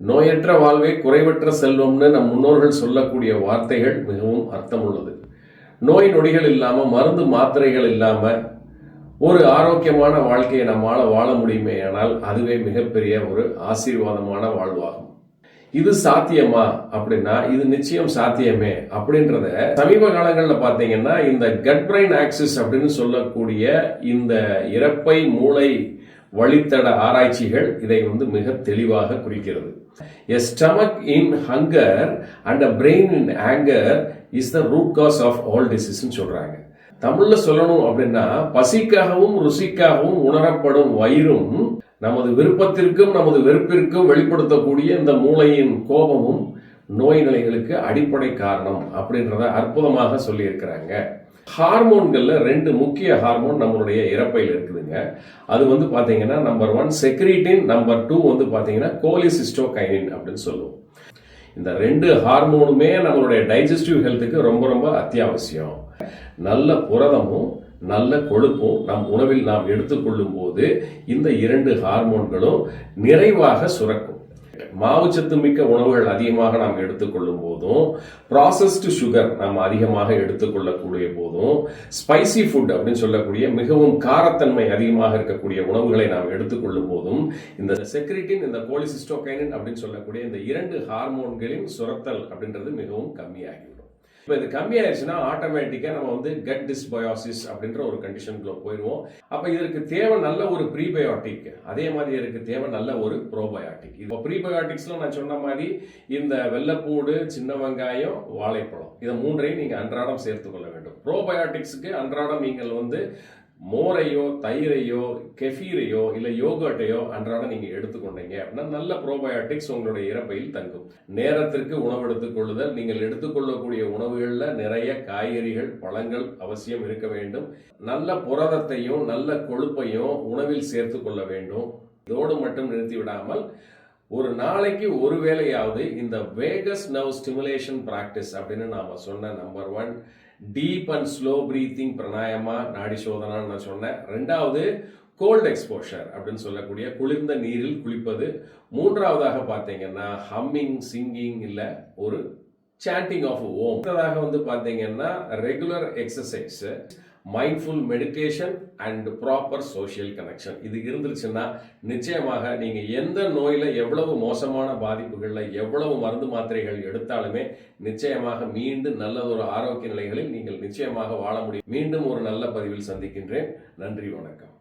நோயற்ற வாழ்வே குறைவற்ற செல்வம்னு நம் முன்னோர்கள் சொல்லக்கூடிய வார்த்தைகள் மிகவும் அர்த்தமுள்ளது. நோய் நொடிகள் இல்லாம, மருந்து மாத்திரைகள் இல்லாம ஒரு ஆரோக்கியமான வாழ்க்கையை நம்மால வாழ முடியுமே ஆனால் அதுவே மிகப்பெரிய ஒரு ஆசீர்வாதமான வாழ்வாகும். இது சாத்தியமா அப்படின்னா இது நிச்சயம் சாத்தியமே அப்படின்றத சமீப காலங்களில் பார்த்தீங்கன்னா இந்த கட் பிரைன் ஆக்சிஸ் அப்படின்னு சொல்லக்கூடிய இந்த இரைப்பை மூளை வழித்தட ஆராய்ச்சிகள் இதை மிக தெளிவாக குறிக்கிறது. A stomach in hunger and a brain in anger is the root cause of all disease சொல்றாங்க. தமிழ்ல சொல்லணும் அப்படின்னா பசிக்காகவும் ருசிக்காகவும் உணரப்படும் வயிறும் நமது விருப்பத்திற்கும் நமது வெறுப்பிற்கும் வெளிப்படுத்தக்கூடிய இந்த மூளையின் கோபமும் நோய் நிலைகளுக்கு அடிப்படை காரணம் அப்படின்றத அற்புதமாக சொல்லி இருக்கிறாங்க. ஹார்மோன்கள்ல 2 முக்கிய ஹார்மோன் நம்மளுடைய இரைப்பையில் இருக்குதுங்க. அது பாத்தீங்கன்னா நம்பர் 1 செக்ரீட்டின், நம்பர் 2 பாத்தீங்கன்னா கோலிசிஸ்டோகைனின் அப்படின்னு சொல்லுவோம். இந்த 2 ஹார்மோனுமே நம்மளுடைய டைஜஸ்டிவ் ஹெல்த்துக்கு ரொம்ப ரொம்ப அத்தியாவசியம். நல்ல புரதமும் நல்ல கொழுப்பும் நம் உணவில் நாம் எடுத்துக்கொள்ளும் போது இந்த 2 ஹார்மோன்களும் நிறைவாக சுரக்கும். மாவுச்சத்து மிக்க உணவுகள் அதிகமாக நாம் எடுத்துக்கொள்ளும் போதும், ப்ராசஸ்டு சுகர் நாம் அதிகமாக எடுத்துக்கொள்ளக்கூடிய போதும், ஸ்பைசி ஃபுட் அப்படின்னு சொல்லக்கூடிய மிகவும் காரத்தன்மை அதிகமாக இருக்கக்கூடிய உணவுகளை நாம் எடுத்துக்கொள்ளும் போதும் இந்த செக்ரிட்டின், இந்த கோலிசிஸ்டோகைனின் அப்படின்னு சொல்லக்கூடிய இந்த 2 ஹார்மோன்களின் சுரத்தல் அப்படின்றது மிகவும் கம்மியாகிவிடும். இப்போ இது கம்மியாயிருச்சுன்னா ஆட்டோமேட்டிக்கா நம்ம கட் டிஸ்பயோசிஸ் அப்படின்ற ஒரு கண்டிஷனுக்குள்ள போயிடுவோம். அப்ப இதற்கு தேவை நல்ல ஒரு ப்ரீபயோட்டிக், அதே மாதிரி இதற்கு தேவை நல்ல ஒரு ப்ரோபயோட்டிக். இப்போ ப்ரீபயோட்டிக்ஸ்ல நான் சொன்ன மாதிரி இந்த வெள்ளைப்பூடு, சின்ன வெங்காயம், வாழைப்பழம், இதை 3ஐயும் நீங்க அன்றாடம் சேர்த்துக் கொள்ள வேண்டும். ப்ரோபயோட்டிக்ஸுக்கு அன்றாடம் நீங்கள் மோரையோ, தயிரையோ, கெஃபீரையோ இல்ல யோகர்ட்டையோ அன்றாடம் நீங்க எடுத்துக்கொண்டீங்க அப்படின்னா நல்ல ப்ரோபயோட்டிக்ஸ் உங்களுடைய இரைப்பையில் தங்கும். நேரத்திற்கு உணவு எடுத்துக்கொள்ளுதல், நீங்கள் எடுத்துக்கொள்ளக்கூடிய உணவுகள்ல நிறைய காய்கறிகள், பழங்கள் அவசியம் இருக்க வேண்டும். நல்ல புரதத்தையும் நல்ல கொழுப்பையும் உணவில் சேர்த்து கொள்ள வேண்டும். இதோடு மட்டும் நிறுத்தி விடாமல் ஒரு நாளைக்கு ஒரு வேளையாவது இந்த வேகஸ் நர்வ் ஸ்டிமுலேஷன் பிராக்டிஸ் அப்படின்னு நாம சொன்ன number 1 deep and slow breathing pranayama, நாடி சோதனான்னு நான் சொன்னேன். 2வது கோல்ட் எக்ஸ்போஷர் அப்படின்னு சொல்லக்கூடிய குளிர்ந்த நீரில் குளிப்பது. 3வதாக பார்த்தீங்கன்னா ஹம்மிங், சிங்கிங் இல்ல ஒரு சாண்டிங் ஆஃப் ஓம். பார்த்தீங்கன்னா regular exercise, mindful meditation and proper social connection. இது இருந்துருச்சுன்னா நிச்சயமாக நீங்க எந்த நோயில எவ்வளவு மோசமான பாதிப்புகள்ல எவ்வளவு மருந்து மாத்திரைகள் எடுத்தாலுமே நிச்சயமாக மீண்டும் நல்லதொரு ஆரோக்கிய நிலைகளில் நீங்கள் நிச்சயமாக வாழ முடியும். மீண்டும் ஒரு நல்ல பதிவில் சந்திக்கின்றேன். நன்றி, வணக்கம்.